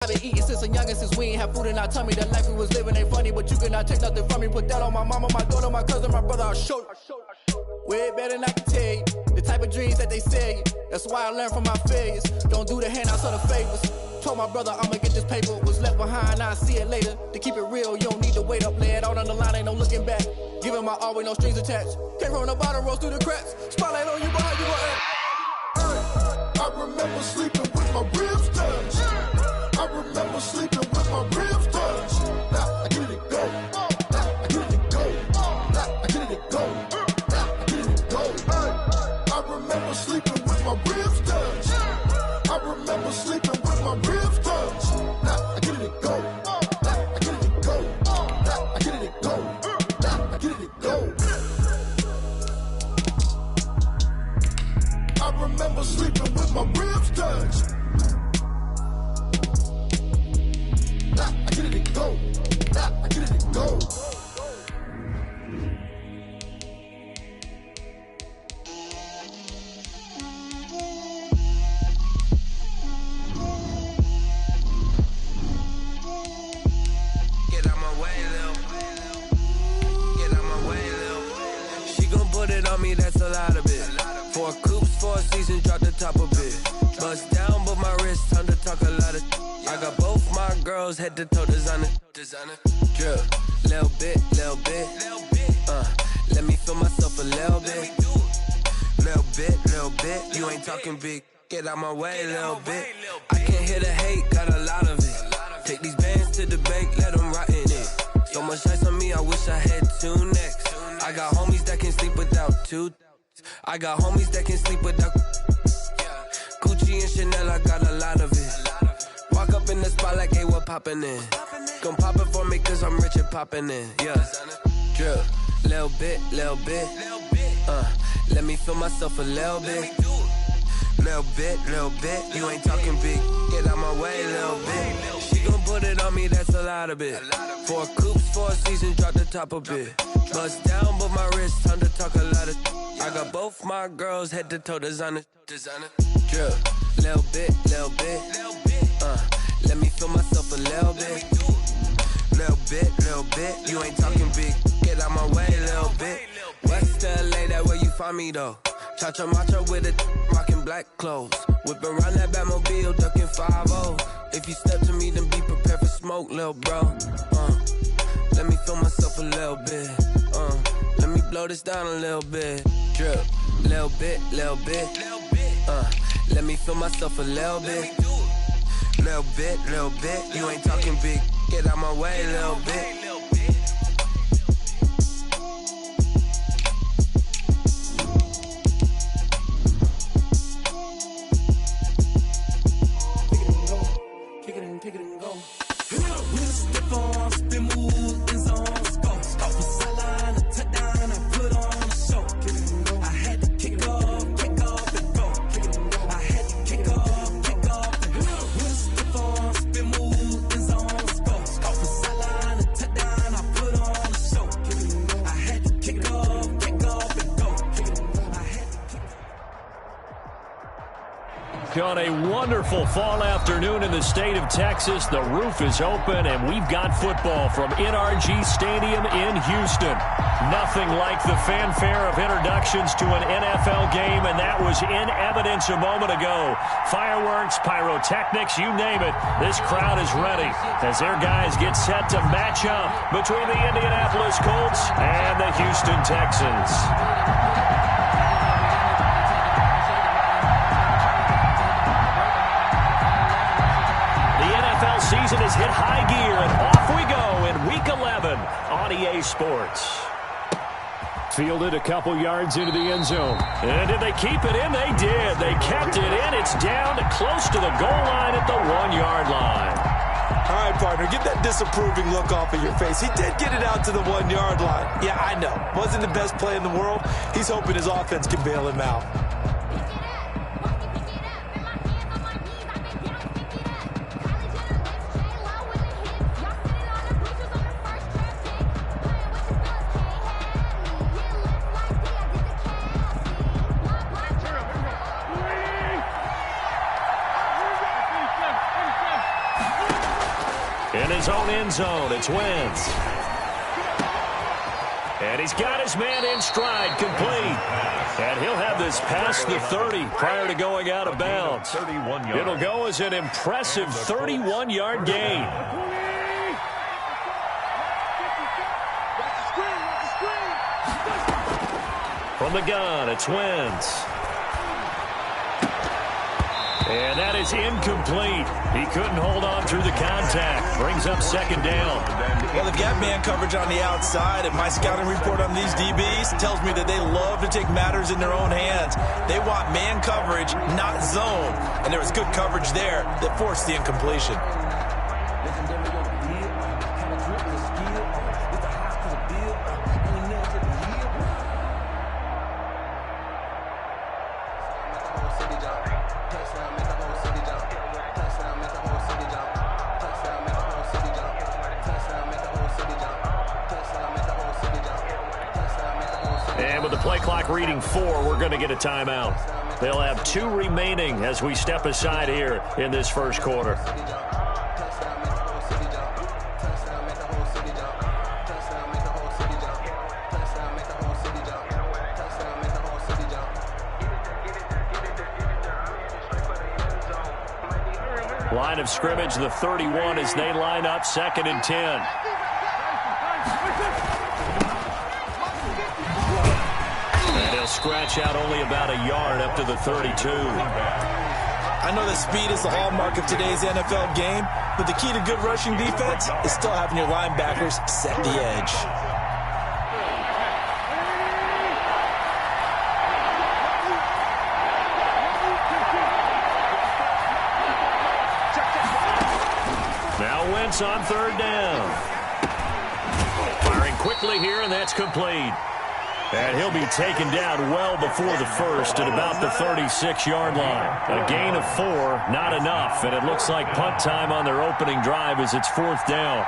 I've been eating since a youngin', since we ain't have food in our tummy. The life we was living ain't funny, but you cannot take nothing from me. Put that on my mama, my daughter, my cousin, my brother, I'll show you. Way better than I can tell you. The type of dreams that they sell you. That's why I learned from my failures. Don't do the handouts or the favors. Told my brother I'ma get this paper. Was left behind, I'll see it later. To keep it real, you don't need to wait up. Lay it out on the line, ain't no looking back. Giving my all with no strings attached. Came from the bottom, rose through the cracks. Spotlight on you, behind you gon' act. I remember sleeping with my ribs touched. I remember sleeping with my ribs touched. Now I get it go. Now I get it go. Now I get it go. Now I get it go. I remember sleeping with my ribs touched. I remember sleeping with my ribs touched. Now I get it go. Now I get it go. Now I get it go. Now I get it go. I remember sleeping with my ribs touched. Now I get it go. Now I get it go. Get out my way, Lil. Get out my way, Lil. She gon' put it on me, that's a lot of it. 4 coops, 4 seasons, drop the top a bit. Bust down, but my wrist, time to talk a lot of. I got both my girls head to toe designer. Drip, little bit, little bit. Let me feel myself a little bit. Little bit. You ain't talking big. Get out my way, little bit. I can't hear the hate, got a lot of it. Take these bands to the bank, let them rot in it. So much ice on me, I wish I had 2 necks. I got homies that can sleep without 2. I got homies that can sleep without Gucci and Chanel, I got a lot of it. Walk up in the spot like, hey, what poppin' in? Gon' pop it for me cause I'm rich and poppin' in. Yeah, drip, little bit. Let me feel myself a little bit. Little bit. You ain't talking big. Get out my way, little bit. She gon' put it on me, that's a lot of it. 4 coops, 4 seasons, drop the top a bit. Bust down, but my wrist, time to talk a lot of. I got both my girls head to toe designer. Drip, little bit. Let me feel myself a little bit. Little bit. You ain't talking big. Get out my way, little bit. West LA, that where you find me though. Cha-cha macha with it, rockin' black clothes. Whip around that Batmobile, ducking 5-0. If you step to me, then be prepared for smoke, lil' bro. Let me feel myself a little bit. Let me blow this down a little bit. Drip, little bit. Let me feel myself a little bit. Little bit. You ain't talking big. Get out my way, little bit. Kick it and go. Stiff arms, spin move, in zones, go. Off the sideline, a touchdown, I put on a show. I had to kick off and go. I had to kick off and go. With stiff arms, spin move, in zones, go. Off the sideline, a touchdown, I put on a show. I had to kick off and go. I had to kick. On a wonderful fall afternoon in the state of Texas, the roof is open and we've got football from NRG Stadium in Houston. Nothing like the fanfare of introductions to an NFL game, and that was in evidence a moment ago. Fireworks, pyrotechnics, you name it. This crowd is ready as their guys get set to match up between the Indianapolis Colts and the Houston Texans. Season has hit high gear, and off we go in Week 11 on EA Sports. Fielded a couple yards into the end zone. And did they keep it in? They did. They kept it in. It's down to close to the goal line at the 1-yard line. All right, partner, get that disapproving look off of your face. He did get it out to the 1-yard line. Yeah, I know. Wasn't the best play in the world. He's hoping his offense can bail him out. In his own end zone, it's Wentz. And he's got his man in stride, complete. And he'll have this past the 30 prior to going out of bounds. It'll go as an impressive 31-yard gain. From the gun, it's Wentz. And that is incomplete. He couldn't hold on through the contact. Brings up second down. Well, they've got man coverage on the outside, and my scouting report on these DBs tells me that they love to take matters in their own hands. They want man coverage, not zone. And there was good coverage there that forced the incompletion. And with the play clock reading 4, we're going to get a timeout. They'll have 2 remaining as we step aside here in this first quarter. Line of scrimmage, the 31 as they line up, 2nd and 10. Scratch out only about a yard up to the 32. I know that speed is the hallmark of today's NFL game, but the key to good rushing defense is still having your linebackers set the edge. Now Wentz on 3rd down. Firing quickly here, and that's complete. And he'll be taken down well before the first at about the 36-yard line. A gain of 4, not enough, and it looks like punt time on their opening drive as it's 4th down.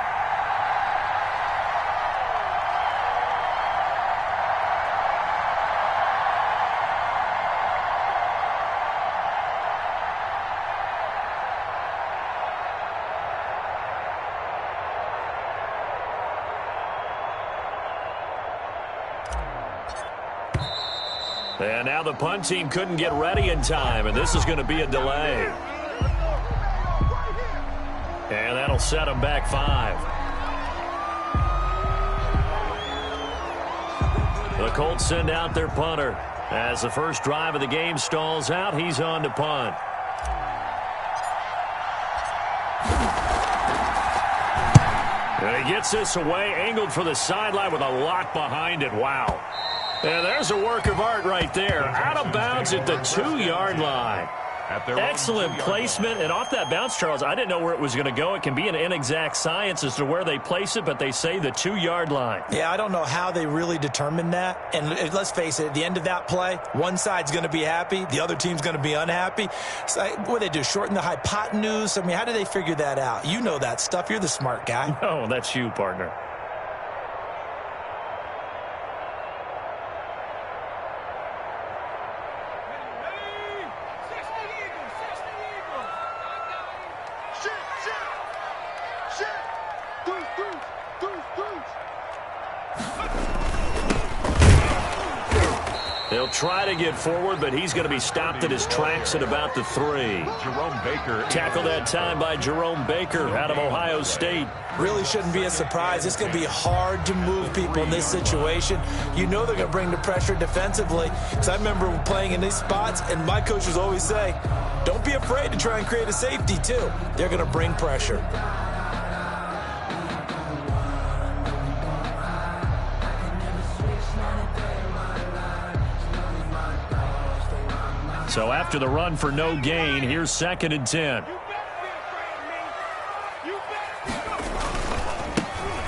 And now the punt team couldn't get ready in time, and this is going to be a delay. And that'll set them back 5. The Colts send out their punter. As the first drive of the game stalls out, he's on to punt. And he gets this away, angled for the sideline with a lot behind it. Wow. And there's a work of art right there. Out of bounds at the 2-yard line. Excellent placement. And off that bounce, Charles, I didn't know where it was going to go. It can be an inexact science as to where they place it, but they say the 2-yard line. Yeah, I don't know how they really determined that. And let's face it, at the end of that play, one side's going to be happy, the other team's going to be unhappy. So what do they do, shorten the hypotenuse? I mean, how do they figure that out? You know that stuff. You're the smart guy. No, that's you, partner. They'll try to get forward, but he's going to be stopped at his tracks at about the 3. Jerome Baker. Tackled that time by Jerome Baker out of Ohio State. Really shouldn't be a surprise. It's going to be hard to move people in this situation. You know they're going to bring the pressure defensively. Because I remember playing in these spots, and my coaches always say, don't be afraid to try and create a safety, too. They're going to bring pressure. So after the run for no gain, here's 2nd and 10.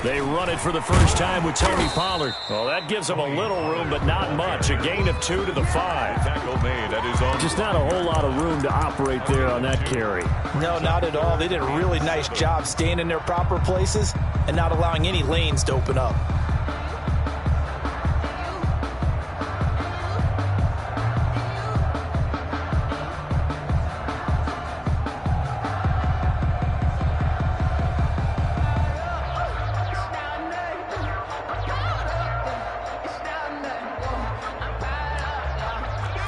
They run it for the first time with Tony Pollard. Well, that gives them a little room, but not much. A gain of 2 to the 5. Tackle made. That is on. Just not a whole lot of room to operate there on that carry. No, not at all. They did a really nice job staying in their proper places and not allowing any lanes to open up.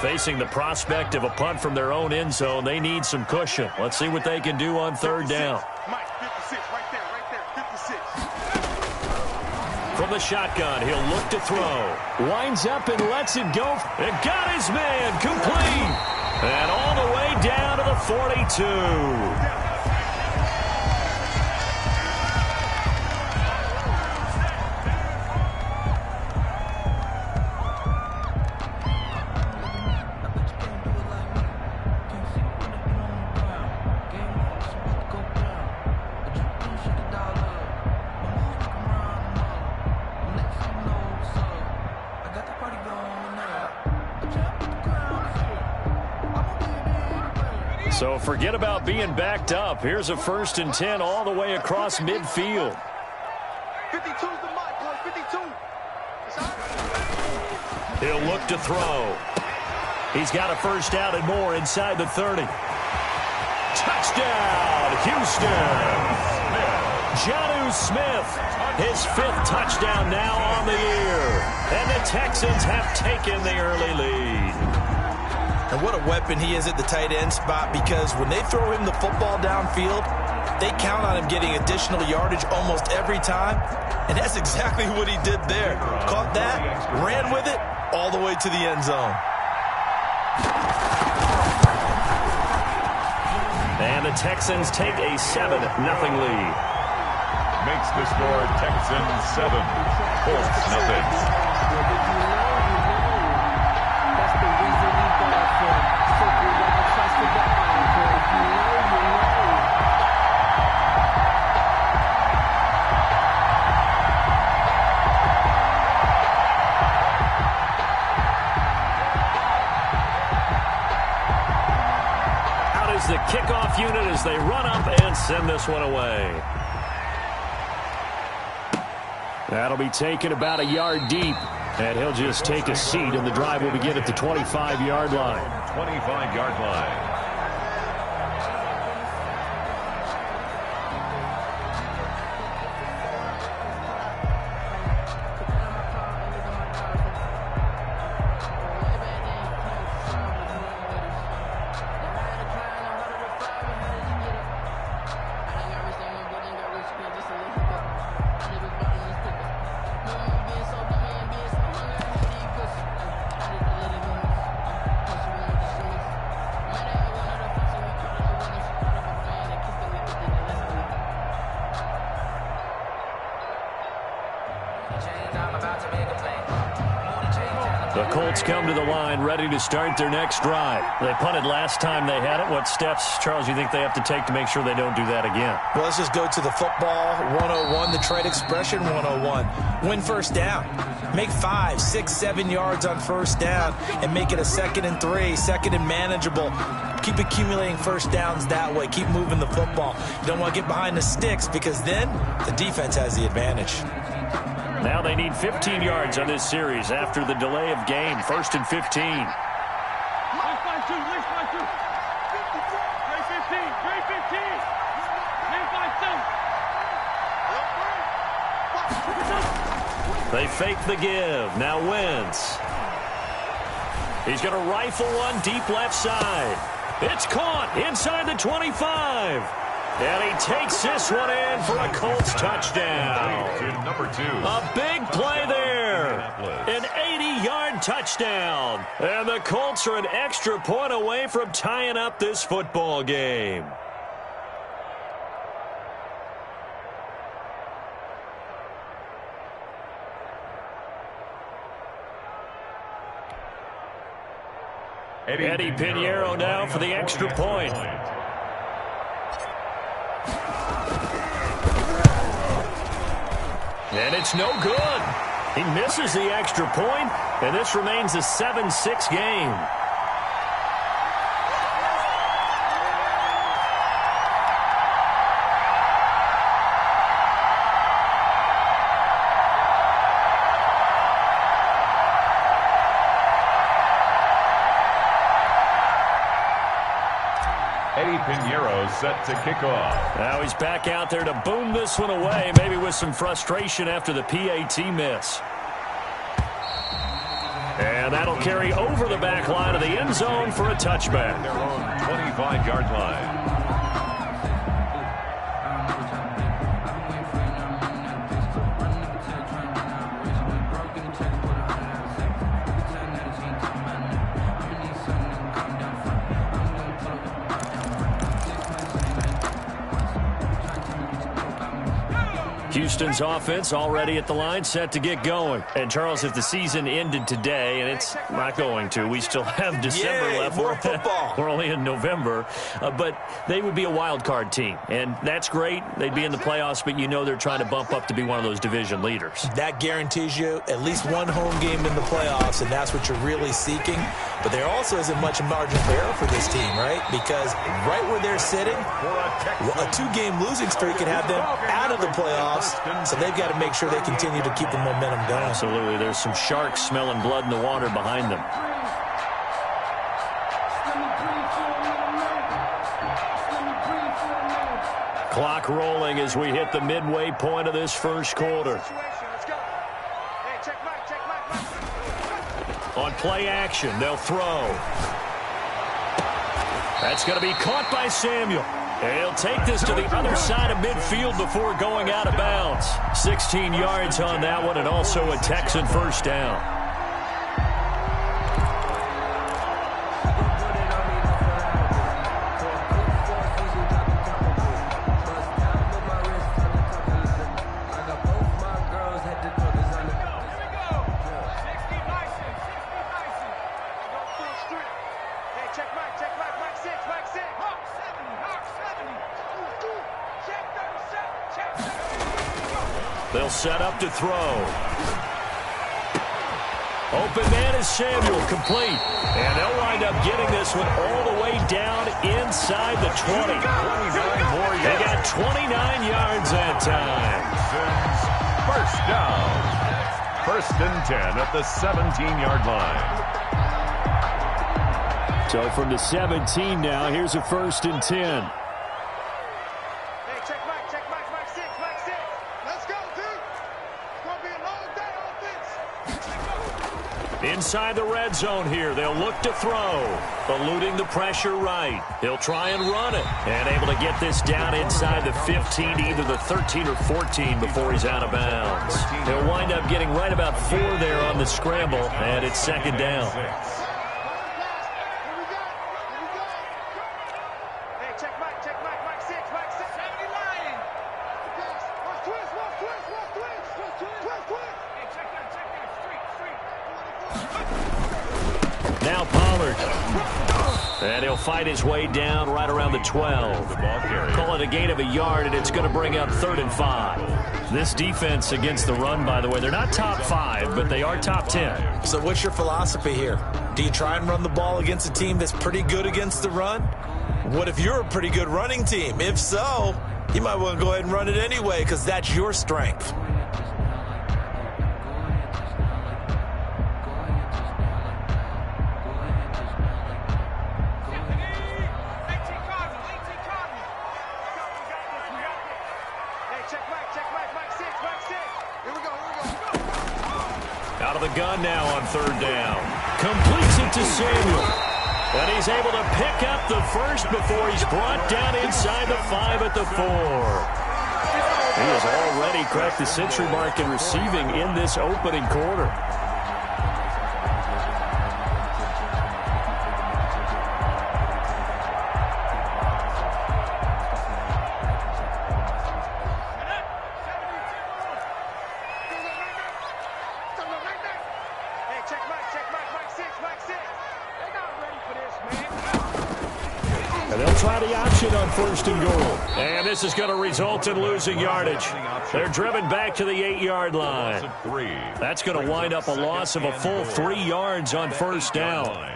Facing the prospect of a punt from their own end zone, they need some cushion. Let's see what they can do on third down. Mike, 56, right there, 56. From the shotgun, he'll look to throw. Winds up and lets it go. And got his man complete. And all the way down to the 42. So forget about being backed up. Here's a 1st and 10 all the way across midfield. 52's the mark, boy, 52. He'll look to throw. He's got a first down and more inside the 30. Touchdown, Houston. Jonnu Smith, his 5th touchdown now on the year. And the Texans have taken the early lead. And what a weapon he is at the tight end spot, because when they throw him the football downfield, they count on him getting additional yardage almost every time. And that's exactly what he did there. Caught that, ran with it, all the way to the end zone. And the Texans take a 7-0 lead. Makes the score Texans 7, Colts nothing. The kickoff unit as they run up and send this one away. That'll be taken about a yard deep, and he'll just take a seat, and the drive will begin at the 25-yard line. 25-yard line. The Colts come to the line ready to start their next drive. They punted last time they had it. What steps, Charles, you think they have to take to make sure they don't do that again? Well, let's just go to the football 101, the trade expression 101. Win first down. Make 5, 6, 7 yards on first down and make it a 2nd and 3, 2nd and manageable. Keep accumulating first downs that way. Keep moving the football. You don't want to get behind the sticks, because then the defense has the advantage. Now they need 15 yards on this series after the delay of game. 1st and 15. They fake the give. Now Wentz. He's going to rifle one deep left side. It's caught inside the 25. And he takes this one in for a Colts touchdown. Number 2. A big play there. An 80-yard touchdown. And the Colts are an extra point away from tying up this football game. Eddie Pinheiro now for the extra point. And it's no good. He misses the extra point, and this remains a 7-6 game. Eddie Pinheiro set to kick off. Now he's back out there to boom this one away, maybe with some frustration after the PAT miss. And that'll carry over the back line of the end zone for a touchback. Their own 25-yard line. Houston's offense already at the line, set to get going. And, Charles, if the season ended today, and it's not going to, we still have December left. More football. We're only in November. But they would be a wild card team. And that's great. They'd be in the playoffs, but you know they're trying to bump up to be one of those division leaders. That guarantees you at least one home game in the playoffs, and that's what you're really seeking. But there also isn't much margin for error for this team, right? Because right where they're sitting, a two-game losing streak could have them out of the playoffs. So they've got to make sure they continue to keep the momentum going. Absolutely. There's some sharks smelling blood in the water behind them. Clock rolling as we hit the midway point of this first quarter. On play action, they'll throw. That's going to be caught by Samuel. And he'll take this to the other side of midfield before going out of bounds. 16 yards on that one, and also a Texan first down. They'll set up to throw. Open man is Samuel, complete. And they'll wind up getting this one all the way down inside the 20. 29 more yards. They got 29 yards that time. First down. 1st and 10 at the 17-yard line. So from the 17 now, here's a 1st and 10. Inside the red zone here. They'll look to throw. Eluding the pressure right. He'll try and run it. And able to get this down inside the 15, either the 13 or 14 before he's out of bounds. He'll wind up getting right about 4 there on the scramble, and it's 2nd down. Now Pollard. And he'll fight his way down right around the 12. Call it a gain of a yard, and it's going to bring up 3rd and 5. This defense against the run, by the way, they're not top 5, but they are top 10. So what's your philosophy here? Do you try and run the ball against a team that's pretty good against the run? What if you're a pretty good running team? If so, you might want to go ahead and run it anyway because that's your strength. Out of the gun now on 3rd down. Completes it to Samuel. And he's able to pick up the first before he's brought down inside the 5 at the 4. He has already cracked the century mark in receiving in this opening quarter. And they'll try the option on 1st and goal. And this is going to result in losing yardage. They're driven back to the 8-yard line. That's going to wind up a loss of a full 3 yards on 1st down.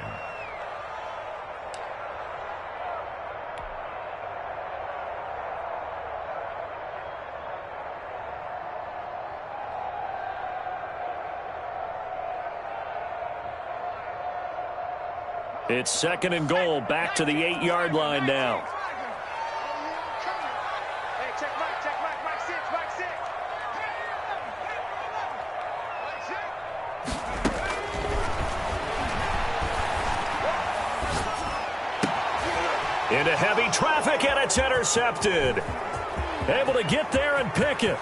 It's 2nd and goal, back to the 8-yard line now. Into heavy traffic, and it's intercepted. Able to get there and pick it.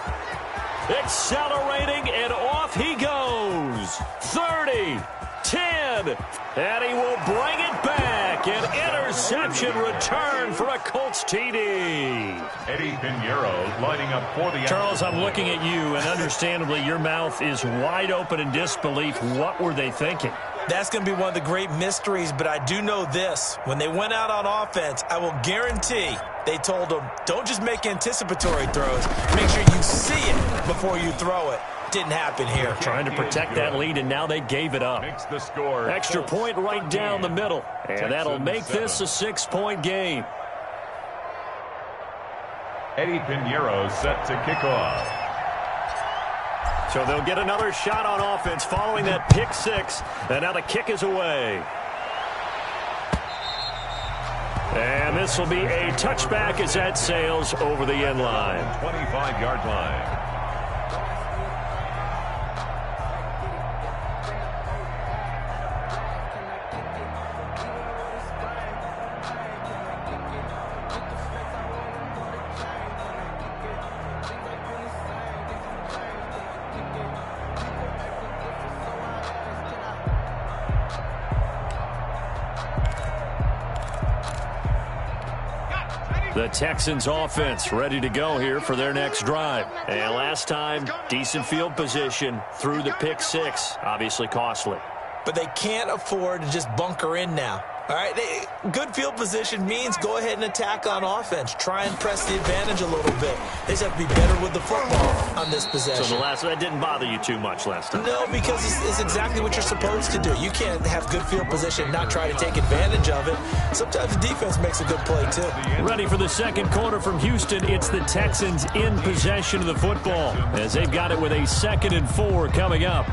Accelerating, and off he goes. 30, 10, and he will bring it back. An interception return for a Colts TD. Eddie Pinheiro lining up for the... Charles, I'm looking at you, and understandably, your mouth is wide open in disbelief. What were they thinking? That's going to be one of the great mysteries, but I do know this. When they went out on offense, I will guarantee they told them, don't just make anticipatory throws. Make sure you see it before you throw it. Didn't happen here. Trying to protect that lead, and now they gave it up. Makes the score. Extra point right down the middle, and that'll make this a 6-point game. Eddie Pinheiro set to kick off. So they'll get another shot on offense following that pick six, and now the kick is away. And this will be a touchback as that sails over the end line. 25-yard line. The Texans offense ready to go here for their next drive. And last time, decent field position through the pick six. Obviously costly. But they can't afford to just bunker in now. All right, good field position means go ahead and attack on offense. Try and press the advantage a little bit. They just have to be better with the football on this possession. So that didn't bother you too much last time? No, because it's exactly what you're supposed to do. You can't have good field position and not try to take advantage of it. Sometimes the defense makes a good play, too. Ready for the second quarter from Houston. It's the Texans in possession of the football as they've got it with a 2nd and 4 coming up.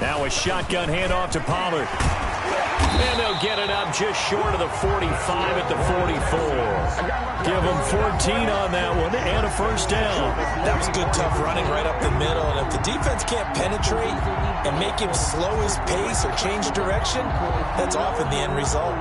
Now a shotgun handoff to Pollard. And they'll get it up just short of the 45 at the 44. Give them 14 on that one and a first down. That was good, tough running right up the middle. And if the defense can't penetrate and make him slow his pace or change direction, that's often the end result.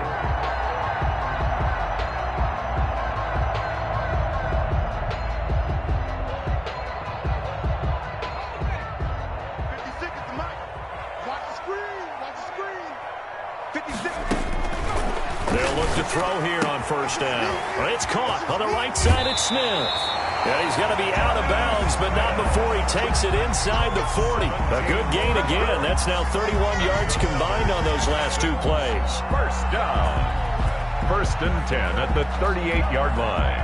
They'll look to throw here on first down. It's caught on the right side at Smith. Yeah, he's got to be out of bounds, but not before he takes it inside the 40. A good gain again. That's now 31 yards combined on those last two plays. First down. 1st and 10 at the 38-yard line.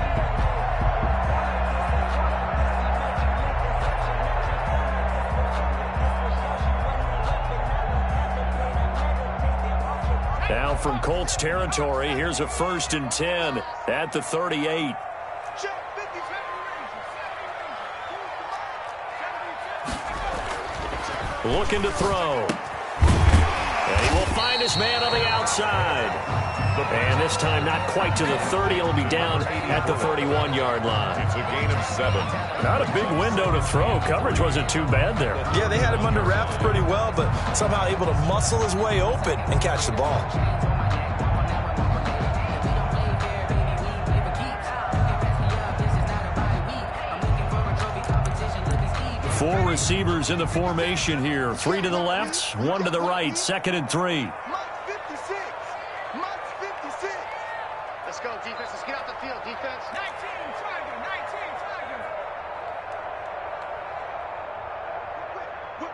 Now from Colts territory, here's a 1st and 10 at the 38. Looking to throw. And he will find his man on the outside. And this time not quite to the 30. It'll be down at the 31-yard line. It's a gain of 7. Not a big window to throw. Coverage wasn't too bad there. Yeah, they had him under wraps pretty well, but somehow able to muscle his way open and catch the ball. Four receivers in the formation here. 3 to the left, 1 to the right. 2nd and 3. Mike 56. Mike 56. Let's go, defense. Let's get out the field, defense. 19, Tiger. 19, Tiger.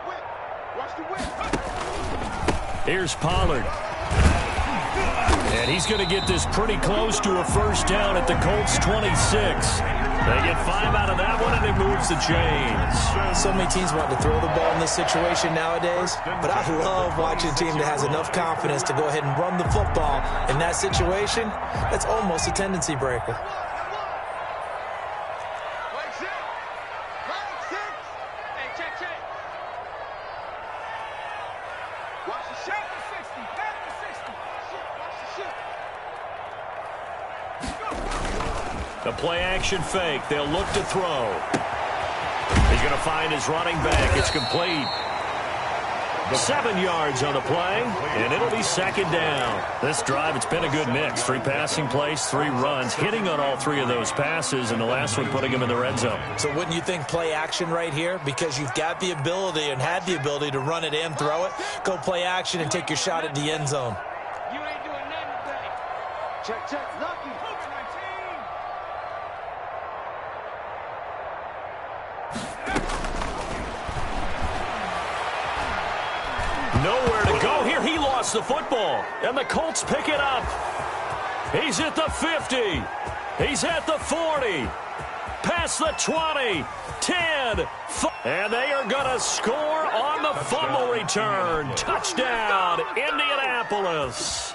Whip. Watch the whip. Here's Pollard. And he's going to get this pretty close to a first down at the Colts 26. They get 5 out of that one, and it moves the chains. So many teams want to throw the ball in this situation nowadays, but I love watching a team that has enough confidence to go ahead and run the football. In that situation, that's almost a tendency breaker. The play-action fake. They'll look to throw. He's going to find his running back. It's complete. 7 yards on the play, and it'll be second down. This drive, it's been a good mix. 3 passing plays, 3 runs, hitting on all 3 of those passes, and the last one putting him in the red zone. So wouldn't you think play action right here? Because you've got the ability and had the ability to run it and throw it. Go play action and take your shot at the end zone. You ain't doing nothing today. Check. Lucky. Nowhere to go here. He lost the football, and the Colts pick it up. He's at the 50. He's at the 40. Past the 20. 10. And they are going to score on the fumble return. Touchdown, Indianapolis.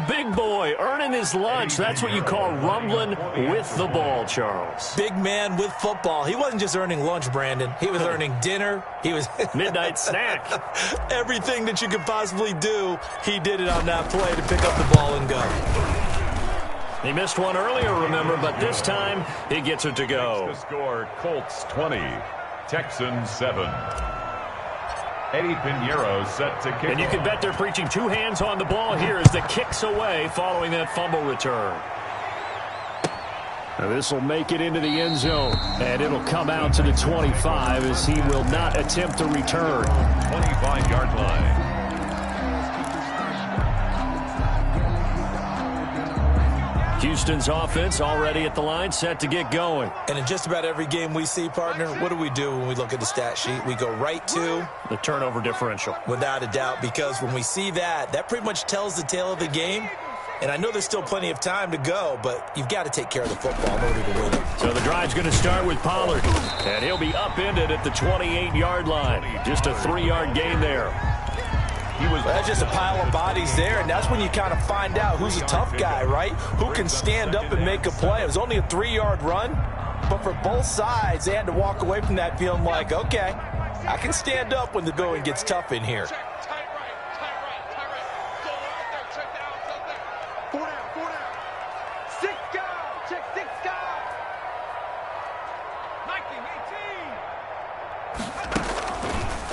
Big boy earning his lunch. That's what you call rumbling with the ball, Charles. Big man with football. He wasn't just earning lunch, Brandon. He was earning dinner. He was midnight snack. Everything that you could possibly do, he did it on that play to pick up the ball and go. He missed one earlier, remember, but this time he gets it to go. The score, Colts 20, Texans 7. Eddie Pinheiro set to kick. And you can bet they're preaching 2 hands on the ball here as the kick's away following that fumble return. Now this will make it into the end zone, and it'll come out to the 25 as he will not attempt to return. 25-yard line. Houston's offense already at the line, set to get going. And in just about every game we see, partner, what do we do when we look at the stat sheet? We go right to the turnover differential. Without a doubt, because when we see that pretty much tells the tale of the game. And I know there's still plenty of time to go, but you've got to take care of the football in order to win it. So the drive's going to start with Pollard, and he'll be upended at the 28-yard line. Just a 3-yard gain there. That's just a pile of bodies there, and that's when you kind of find out who's a tough guy, right? Who can stand up and make a play. It was only a 3-yard run, but for both sides, they had to walk away from that feeling like, okay, I can stand up when the going gets tough in here.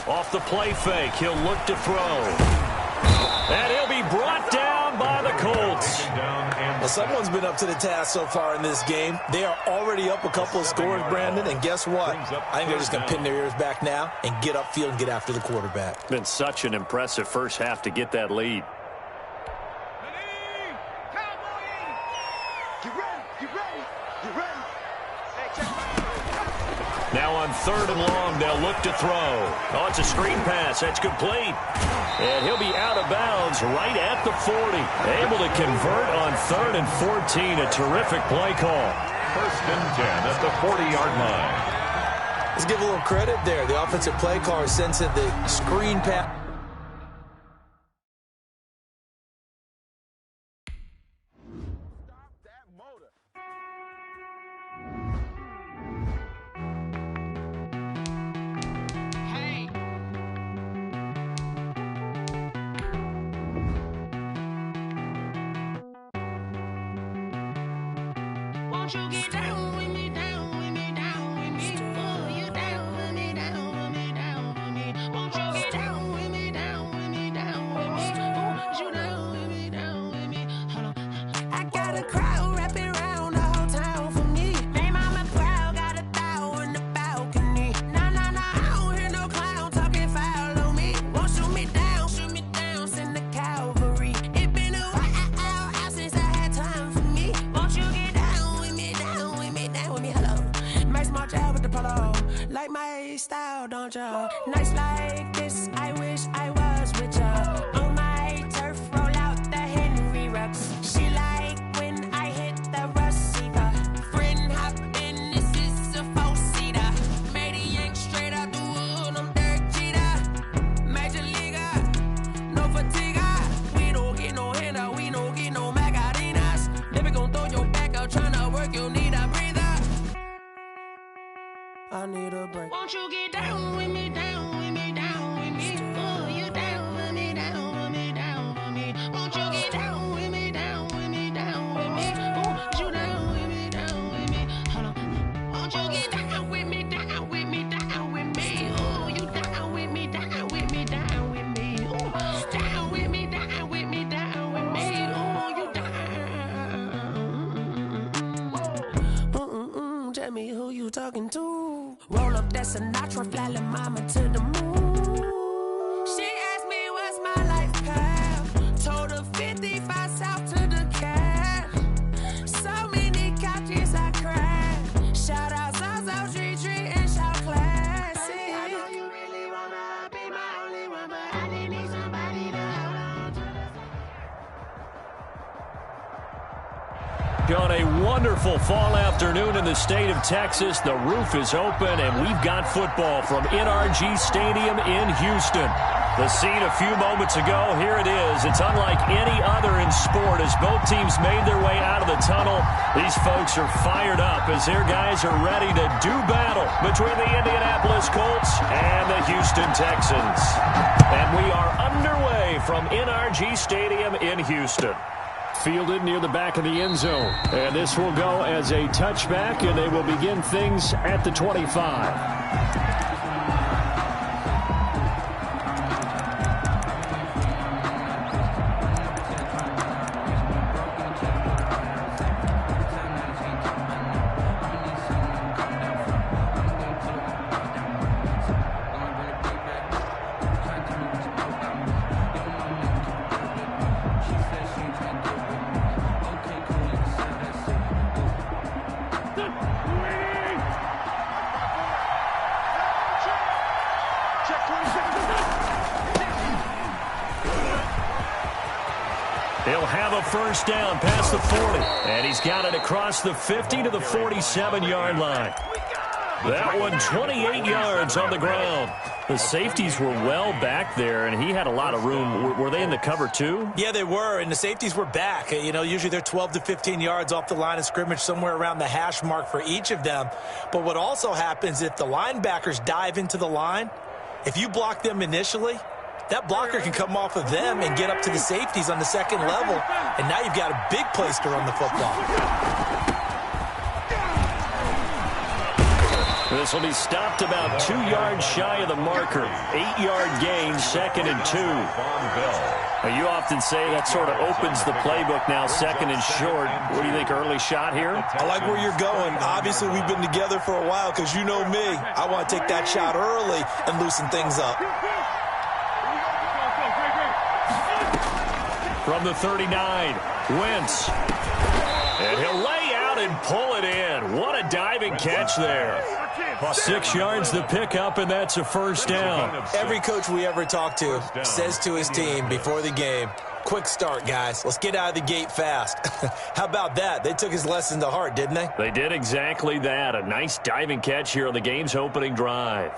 Off the play fake, he'll look to throw. And he'll be brought down by the Colts. Well, someone's been up to the task so far in this game. They are already up a couple of scores, Brandon, and guess what? I think they're just going to pin their ears back now and get upfield and get after the quarterback. Been such an impressive first half to get that lead. Now on 3rd and long, they'll look to throw. Oh, it's a screen pass. That's complete. And he'll be out of bounds right at the 40. Able to convert on 3rd and 14. A terrific play call. 1st and 10 at the 40-yard line. Let's give a little credit there. The offensive play caller sensing the screen pass. Nights like this, I wish I was with ya. On my turf. I need a break. Won't you get down with me, down with me, down with me? Oh, you down with me, down with me, down with me. Won't you get down with me, down with me, down with me? Oh, you down with me, down with me? Hold on. Won't you get down with me, down with me, down with me? Oh, you down with me, down with me, down with me? Oh, down with me, down with me, down with me? Oh, you down. Tell me who you talking to. Roll up that Sinatra, fly la mama to the moon. She asked me what's my life path. Told her 55 south to the cat. So many couches I cracked. Shout out Zazo, Tree and shout classy. I know you really wanna be my only one, but I didn't need somebody to hold on to. On a wonderful fall afternoon in the state of Texas, the roof is open, and we've got football from NRG Stadium in Houston. The scene a few moments ago, here it is. It's unlike any other in sport as both teams made their way out of the tunnel. These folks are fired up as their guys are ready to do battle between the Indianapolis Colts and the Houston Texans. And we are underway from NRG Stadium in Houston. Fielded near the back of the end zone. And this will go as a touchback, and they will begin things at the 25. He'll have a first down past the 40. And he's got it across the 50 to the 47-yard line. That one 28 yards on the ground. The safeties were well back there, and he had a lot of room. Were they in the cover too? Yeah, they were, and the safeties were back. You know, usually they're 12 to 15 yards off the line of scrimmage, somewhere around the hash mark for each of them. But what also happens if the linebackers dive into the line, if you block them initially, that blocker can come off of them and get up to the safeties on the second level, and now you've got a big place to run the football. This will be stopped about 2 yards shy of the marker. 8-yard gain, 2nd and 2. Now, you often say that sort of opens the playbook now, 2nd and short. What do you think, early shot here? I like where you're going. Obviously, we've been together for a while because you know me. I want to take that shot early and loosen things up. From the 39, Wentz. And he'll lay out and pull it in. What a diving catch there. 6 yards the pickup, and that's a first down. Every coach we ever talk to says to his team before the game, quick start, guys. Let's get out of the gate fast. How about that? They took his lesson to heart, didn't they? They did exactly that. A nice diving catch here on the game's opening drive.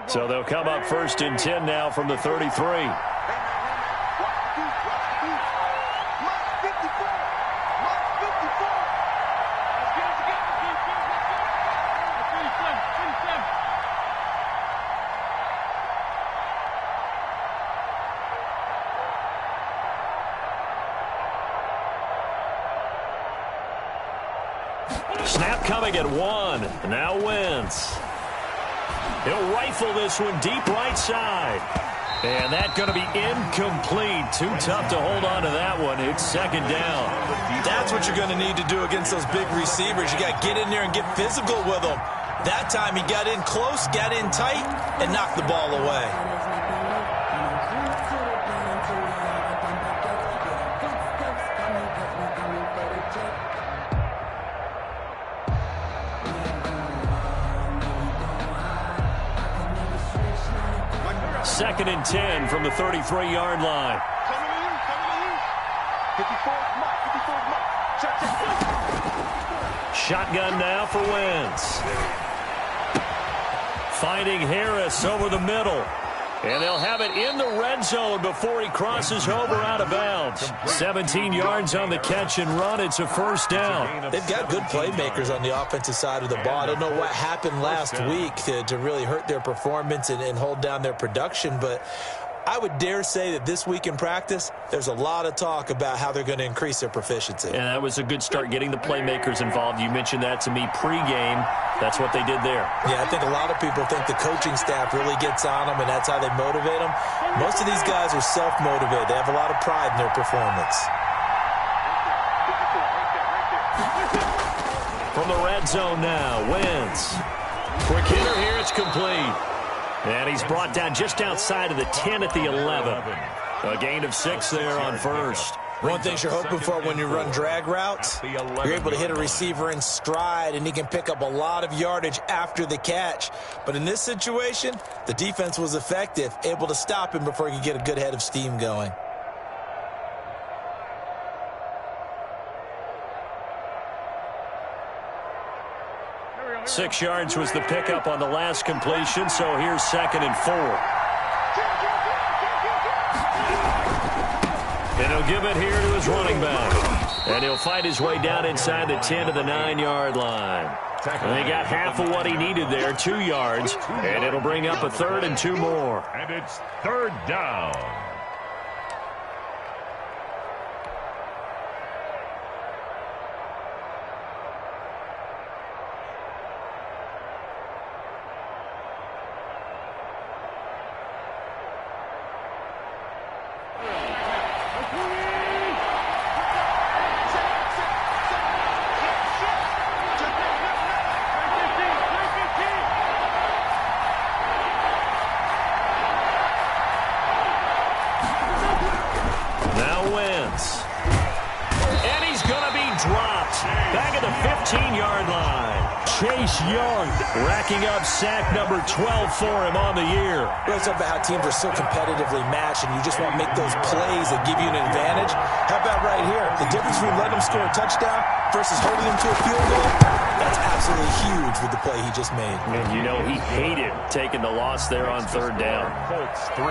So they'll come up 1st and 10 now from the 33. Snap coming at 1. Now Wentz. He'll rifle this one deep right side. And that's going to be incomplete. Too tough to hold on to that one. It's 2nd down. That's what you're going to need to do against those big receivers. You got to get in there and get physical with them. That time he got in close, got in tight, and knocked the ball away. Second and 10 from the 33-yard line. 54 mark. Shotgun now for Wentz. Finding Harris over the middle. And they'll have it in the red zone before he crosses over out of bounds. 17 yards on the catch and run. It's a first down. They've got good playmakers on the offensive side of the ball. I don't know what happened last week to really hurt their performance and hold down their production, but I would dare say that this week in practice, there's a lot of talk about how they're going to increase their proficiency. And that was a good start, getting the playmakers involved. You mentioned that to me pregame. That's what they did there. Yeah, I think a lot of people think the coaching staff really gets on them, and that's how they motivate them. Most of these guys are self-motivated. They have a lot of pride in their performance. From the red zone now, Wentz. Quick hitter here, it's complete. And he's brought down just outside of the 10 at the 11. A gain of 6 there on first. One thing you're hoping for when you run drag routes, you're able to hit a receiver in stride, and he can pick up a lot of yardage after the catch. But in this situation, the defense was effective, able to stop him before he could get a good head of steam going. Six yards was the pickup on the last completion, so here's 2nd and 4. And he'll give it here to his running back. And he'll fight his way down inside the 10 to the 9-yard line. And he got half of what he needed there, 2 yards. And it'll bring up a 3rd and 2 more. And it's 3rd down. Racking up sack number 12 for him on the year. We're talking about how teams are so competitively matched, and you just want to make those plays that give you an advantage. How about right here? The difference between letting them score a touchdown versus holding them to a field goal, that's absolutely huge with the play he just made. And you know he hated taking the loss there on 3rd down.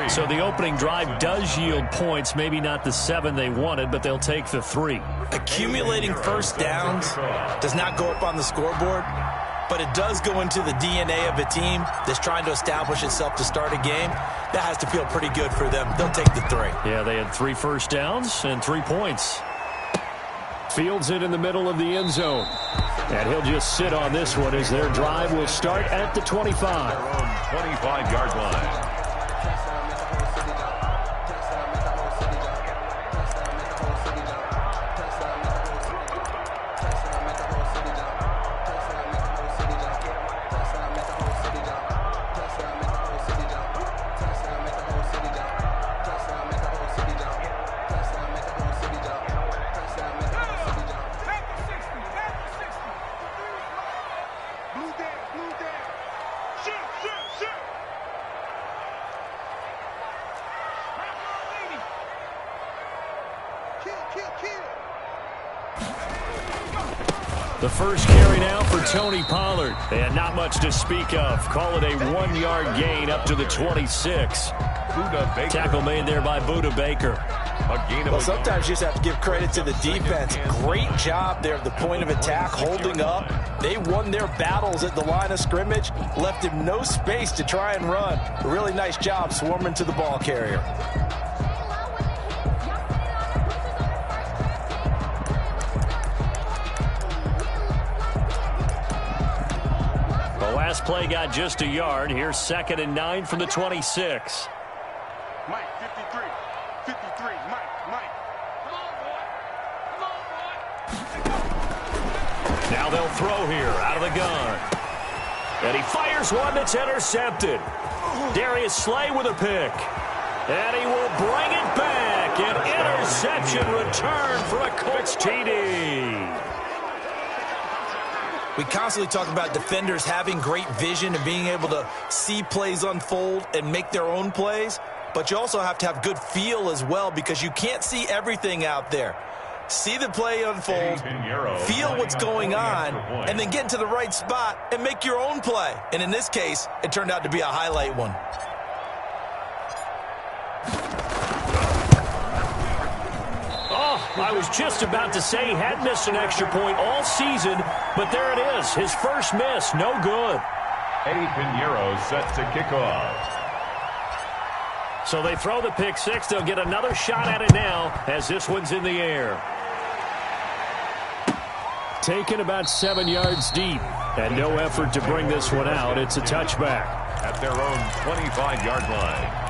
So the opening drive does yield points, maybe not the 7 they wanted, but they'll take the 3. Accumulating first downs does not go up on the scoreboard, but it does go into the DNA of a team that's trying to establish itself to start a game. That has to feel pretty good for them. They'll take the 3. Yeah, they had 3 first downs and 3 points. Fields it in the middle of the end zone. And he'll just sit on this one as their drive will start at the 25. Their own 25-yard line. The first carry now for Tony Pollard. And not much to speak of. Call it a 1-yard gain up to the 26. Tackle made there by Buda Baker. Well, sometimes you just have to give credit to the defense. Great job there at the point of attack, holding up. They won their battles at the line of scrimmage, left him no space to try and run. A really nice job swarming to the ball carrier. Last play got just a yard. Here's 2nd and 9 from the 26. Mike, 53. 53. Mike. Come on, boy. Come on, boy. Now they'll throw here out of the gun. And he fires one that's intercepted. Darius Slay with a pick. And he will bring it back. An interception return for a Colts TD. We constantly talk about defenders having great vision and being able to see plays unfold and make their own plays, but you also have to have good feel as well because you can't see everything out there. See the play unfold, feel what's going on, and then get into the right spot and make your own play. And in this case, it turned out to be a highlight one. I was just about to say he had missed an extra point all season, but there it is. His first miss, no good. Eddie Pinheiro set to kick off. So they throw the pick six. They'll get another shot at it now as this one's in the air. Taken about 7 yards deep, and no effort to bring this one out. It's a touchback. At their own 25-yard line.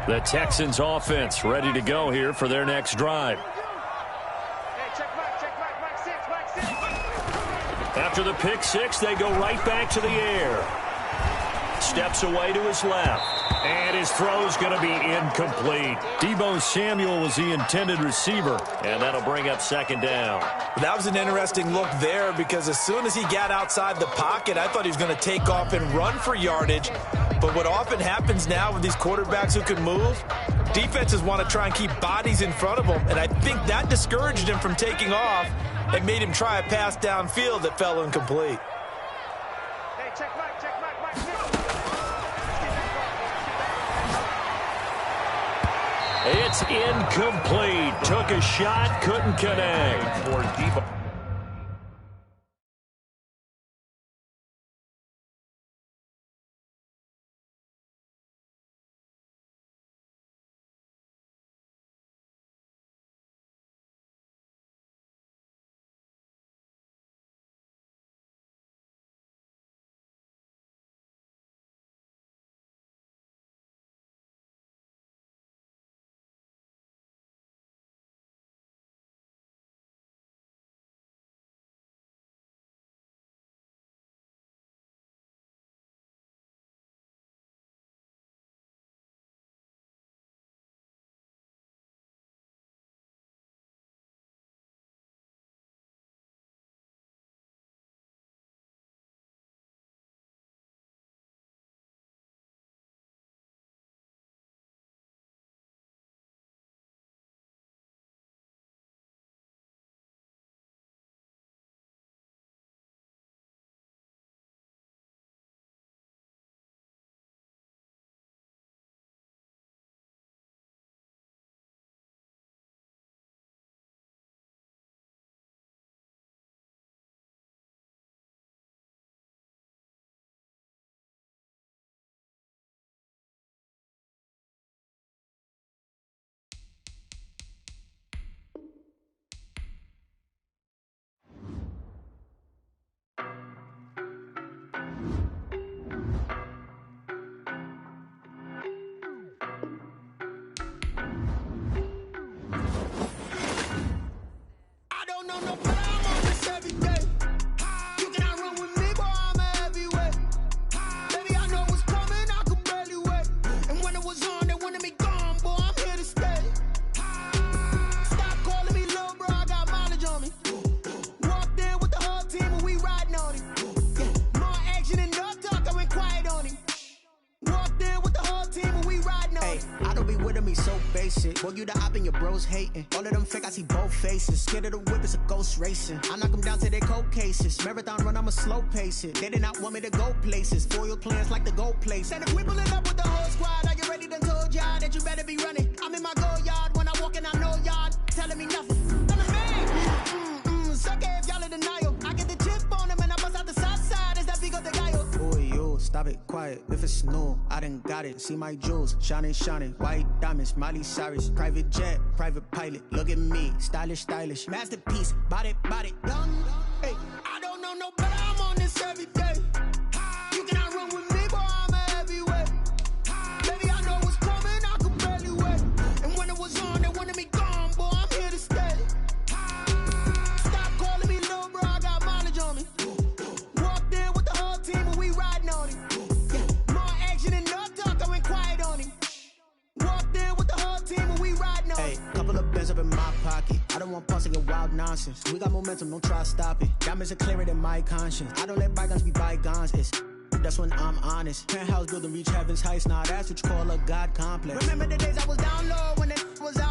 The Texans offense ready to go here for their next drive. After the pick six, they go right back to the air. Steps away to his left. And his throw's going to be incomplete. Deebo Samuel was the intended receiver, and that'll bring up second down. That was an interesting look there because as soon as he got outside the pocket, I thought he was going to take off and run for yardage. But what often happens now with these quarterbacks who can move, defenses want to try and keep bodies in front of them, and I think that discouraged him from taking off and made him try a pass downfield that fell incomplete. Hey, check back. It's incomplete. Took a shot, couldn't connect. For Deebo. Boy, you the op and your bros hating. All of them fake, I see both faces. Scared of the whip, it's a ghost racing. I knock them down to their cold cases. Marathon run, I'ma slow pace it. They did not want me to go places. Foil plans like the gold place. And if we pulling up with the whole squad, are you ready? Done told y'all that you better be running. I'm in my go yard when I walk in, I know y'all telling me nothing. I'm a man. Suck it if y'all in denial. I get the chip on them and I bust out the south side. Is that Vigo de Gallo? Boy, yo, stop it, quiet. If it's new, I done got it. See my jewels, shining, shining. White diamonds, Miley Cyrus. Private jet, private pilot. Look at me, stylish, stylish. Masterpiece, body, young. Hey, I don't know no better. I'm on this every day. You cannot run with me, boy. I'm a heavyweight. Baby, I know what's coming. I could barely wait. And when it was on, they wanted me gone, boy. I'm here to stay. Stop calling me little bro. I got mileage on me. Walked in with the whole team and we riding on it. Yeah, more Couple of bands up in my pocket. I don't want pulse to get wild nonsense. We got momentum, don't try to stop it. Diamonds are clearer than my conscience. I don't let bygones be bygones. That's when I'm honest. Penthouse building, reach heaven's heights. Nah, that's what you call a God complex. Remember the days I was down low when it was out.